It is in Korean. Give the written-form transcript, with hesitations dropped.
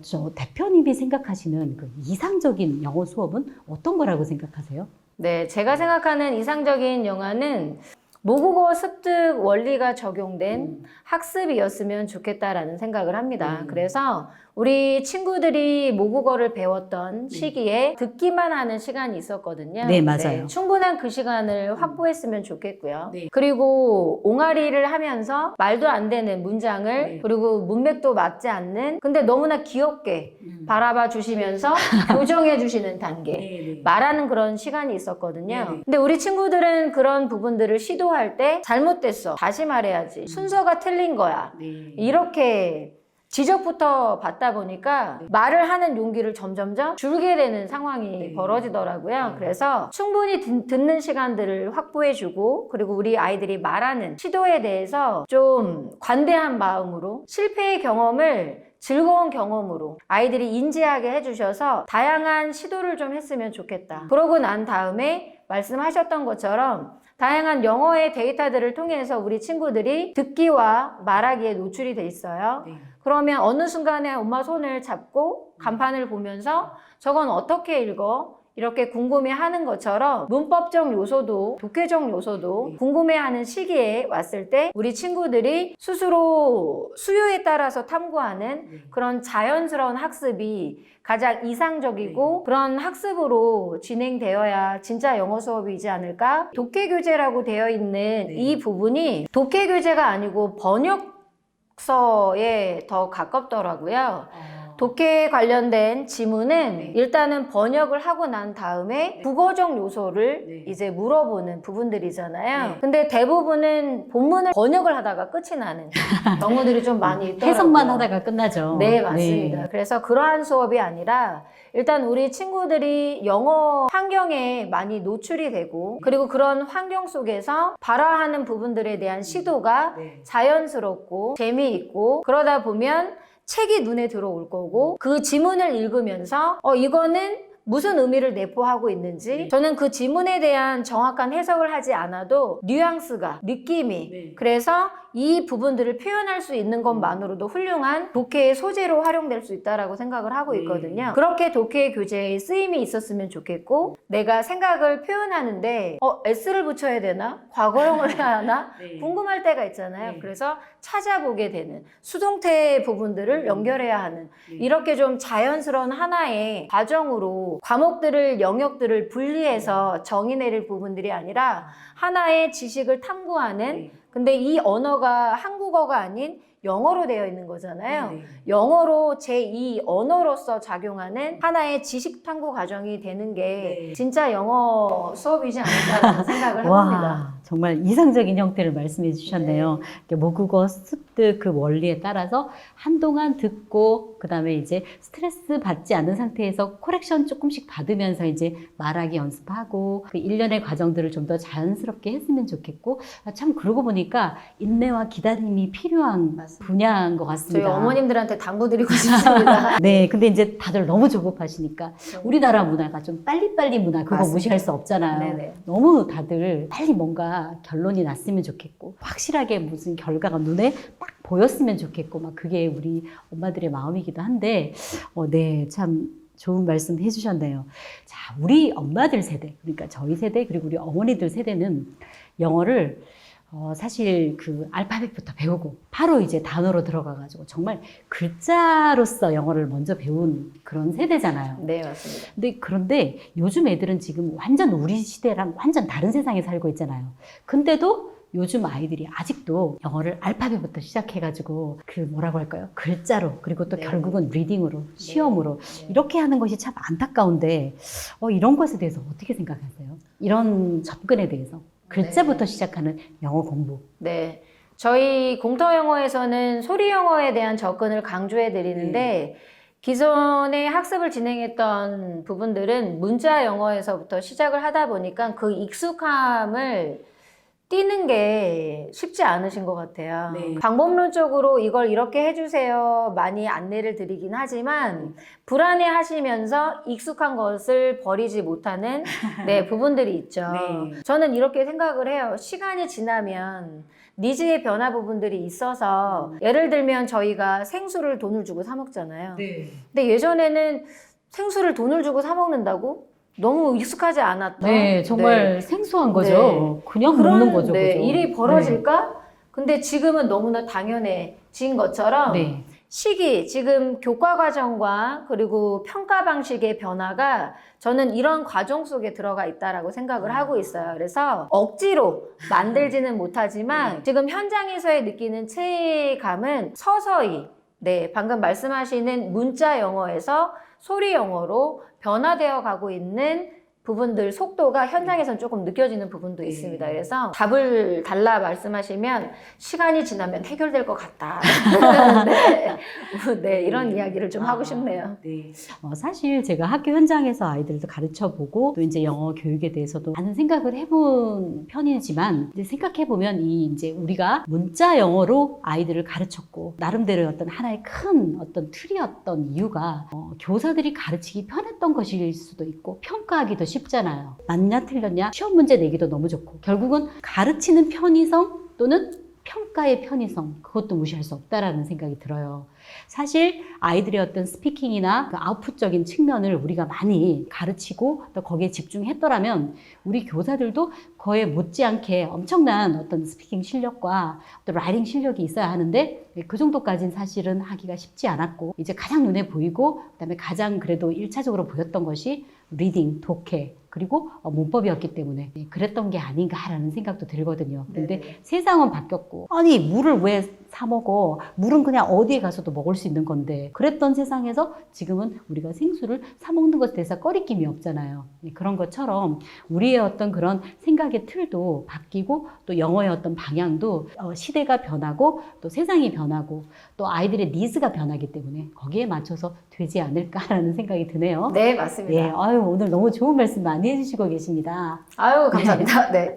저 대표님이 생각하시는 그 이상적인 영어 수업은 어떤 거라고 생각하세요? 네, 제가 생각하는 이상적인 영화는 모국어 습득 원리가 적용된 학습이었으면 좋겠다라는 생각을 합니다. 그래서 우리 친구들이 모국어를 배웠던 시기에 듣기만 하는 시간이 있었거든요. 네, 맞아요. 충분한 그 시간을 확보했으면 좋겠고요. 네. 그리고 옹알이를 하면서 말도 안 되는 문장을 그리고 문맥도 맞지 않는 근데 너무나 귀엽게 바라봐 주시면서 교정해 주시는 단계 말하는 그런 시간이 있었거든요. 근데 우리 친구들은 그런 부분들을 시도할 때 잘못됐어. 다시 말해야지. 순서가 틀린 거야. 이렇게 지적부터 받다 보니까 말을 하는 용기를 점점점 줄게 되는 상황이 벌어지더라고요. 그래서 충분히 듣는 시간들을 확보해주고 그리고 우리 아이들이 말하는 시도에 대해서 좀 관대한 마음으로 실패의 경험을 즐거운 경험으로 아이들이 인지하게 해주셔서 다양한 시도를 좀 했으면 좋겠다. 그러고 난 다음에 말씀하셨던 것처럼 다양한 영어의 데이터들을 통해서 우리 친구들이 듣기와 말하기에 노출이 돼 있어요. 그러면 어느 순간에 엄마 손을 잡고 간판을 보면서 저건 어떻게 읽어? 이렇게 궁금해하는 것처럼 문법적 요소도 독해적 요소도 궁금해하는 시기에 왔을 때 우리 친구들이 스스로 수요에 따라서 탐구하는 그런 자연스러운 학습이 가장 이상적이고 그런 학습으로 진행되어야 진짜 영어 수업이지 않을까? 독해 교재라고 되어 있는 이 부분이 독해 교재가 아니고 번역서에 더 가깝더라고요. 독해 관련된 지문은 일단은 번역을 하고 난 다음에 국어적 요소를 이제 물어보는 부분들이잖아요. 근데 대부분은 본문을 번역을 하다가 끝이 나는 경우들이 좀 많이 있더라고요. 해석만 하다가 끝나죠. 네, 맞습니다. 그래서 그러한 수업이 아니라 일단 우리 친구들이 영어 환경에 많이 노출이 되고 그리고 그런 환경 속에서 발화하는 부분들에 대한 시도가 자연스럽고 재미있고 그러다 보면 책이 눈에 들어올 거고 그 지문을 읽으면서 이거는 무슨 의미를 내포하고 있는지 저는 그 지문에 대한 정확한 해석을 하지 않아도 뉘앙스가 느낌이 그래서 이 부분들을 표현할 수 있는 것만으로도 훌륭한 독해의 소재로 활용될 수 있다고 생각을 하고 있거든요. 그렇게 독해 교재에 쓰임이 있었으면 좋겠고 내가 생각을 표현하는데 s를 붙여야 되나? 과거형을 해야 하나? 궁금할 때가 있잖아요. 그래서 찾아보게 되는 수동태 부분들을 연결해야 하는 이렇게 좀 자연스러운 하나의 과정으로 과목들을 영역들을 분리해서 정의 내릴 부분들이 아니라 하나의 지식을 탐구하는 근데 이 언어가 한국어가 아닌 영어로 되어 있는 거잖아요. 영어로 제2 언어로서 작용하는 하나의 지식 탐구 과정이 되는 게 진짜 영어 수업이지 않을까라는 생각을 해봅니다. 정말 이상적인 형태를 말씀해 주셨네요. 모국어 습득 그 원리에 따라서 한동안 듣고 그다음에 이제 스트레스 받지 않는 상태에서 코렉션 조금씩 받으면서 이제 말하기 연습하고 그 일련의 과정들을 좀 더 자연스럽게 했으면 좋겠고 참 그러고 보니까 인내와 기다림이 필요한 분야인 것 같습니다. 저희 어머님들한테 당부드리고 싶습니다. 네, 근데 이제 다들 너무 조급하시니까 우리나라 문화가 좀 빨리빨리 문화 그거 맞습니다. 무시할 수 없잖아요. 네네. 너무 다들 빨리 뭔가 결론이 났으면 좋겠고 확실하게 무슨 결과가 눈에 딱 보였으면 좋겠고 막 그게 우리 엄마들의 마음이기도 한데 네, 참 좋은 말씀 해주셨네요. 자, 우리 엄마들 세대, 그러니까 저희 세대 그리고 우리 어머니들 세대는 영어를 사실 그 알파벳부터 배우고 바로 이제 단어로 들어가가지고 정말 글자로서 영어를 먼저 배운 그런 세대잖아요. 네, 맞습니다. 그런데 요즘 애들은 지금 완전 우리 시대랑 완전 다른 세상에 살고 있잖아요. 근데도 요즘 아이들이 아직도 영어를 알파벳부터 시작해가지고 그 뭐라고 할까요? 글자로 그리고 또 결국은 리딩으로 시험으로 이렇게 하는 것이 참 안타까운데 이런 것에 대해서 어떻게 생각하세요? 이런 접근에 대해서 글자부터 시작하는 영어 공부. 네. 저희 공통영어에서는 소리영어에 대한 접근을 강조해 드리는데 기존의 학습을 진행했던 부분들은 문자 영어에서부터 시작을 하다 보니까 그 익숙함을 뛰는 게 쉽지 않으신 것 같아요. 네. 방법론적으로 이걸 이렇게 해주세요. 많이 안내를 드리긴 하지만 불안해 하시면서 익숙한 것을 버리지 못하는 네, 부분들이 있죠. 네. 저는 이렇게 생각을 해요. 시간이 지나면 니즈의 변화 부분들이 있어서 예를 들면 저희가 생수를 돈을 주고 사 먹잖아요. 네. 근데 예전에는 생수를 돈을 주고 사 먹는다고? 너무 익숙하지 않았던 네, 정말 네. 생소한 거죠. 네. 그냥 그런 먹는 거죠. 네, 그죠? 일이 벌어질까? 근데 지금은 너무나 당연해진 것처럼 네. 시기, 지금 교과 과정과 그리고 평가 방식의 변화가 저는 이런 과정 속에 들어가 있다라고 생각을 하고 있어요. 그래서 억지로 만들지는 못하지만 지금 현장에서의 느끼는 체감은 서서히 네, 방금 말씀하시는 문자 영어에서 소리 영어로 변화되어 가고 있는 부분들 속도가 현장에서는 조금 느껴지는 부분도 있습니다. 그래서 답을 달라 말씀하시면 시간이 지나면 해결될 것 같다. 네. 네, 이런 이야기를 좀 하고 싶네요. 네. 사실 제가 학교 현장에서 아이들도 가르쳐보고 또 이제 영어 교육에 대해서도 많은 생각을 해본 편이지만 이제 생각해보면 이제 우리가 문자 영어로 아이들을 가르쳤고 나름대로 어떤 하나의 큰 어떤 틀이었던 이유가 교사들이 가르치기 편했던 것일 수도 있고 평가하기도 쉽잖아요. 맞냐 틀렸냐 시험 문제 내기도 너무 좋고 결국은 가르치는 편의성 또는 평가의 편의성 그것도 무시할 수 없다라는 생각이 들어요. 사실 아이들의 어떤 스피킹이나 그 아웃풋적인 측면을 우리가 많이 가르치고 또 거기에 집중했더라면 우리 교사들도 거에 못지않게 엄청난 어떤 스피킹 실력과 또 라이팅 실력이 있어야 하는데 그 정도까지는 사실은 하기가 쉽지 않았고 이제 가장 눈에 보이고 그다음에 가장 그래도 1차적으로 보였던 것이 리딩, 독해 그리고 문법이었기 때문에 그랬던 게 아닌가라는 생각도 들거든요. 근데 세상은 바뀌었고 아니 물을 왜 사 먹어? 물은 그냥 어디에 가서도 먹을 수 있는 건데 그랬던 세상에서 지금은 우리가 생수를 사 먹는 것에 대해서 꺼리낌이 없잖아요. 그런 것처럼 우리의 어떤 그런 생각의 틀도 바뀌고 또 영어의 어떤 방향도 시대가 변하고 또 세상이 변하고 또 아이들의 니즈가 변하기 때문에 거기에 맞춰서 되지 않을까라는 생각이 드네요. 네, 맞습니다. 네, 아유 오늘 너무 좋은 말씀 많이 해주시고 계십니다. 아유, 감사합니다. 네.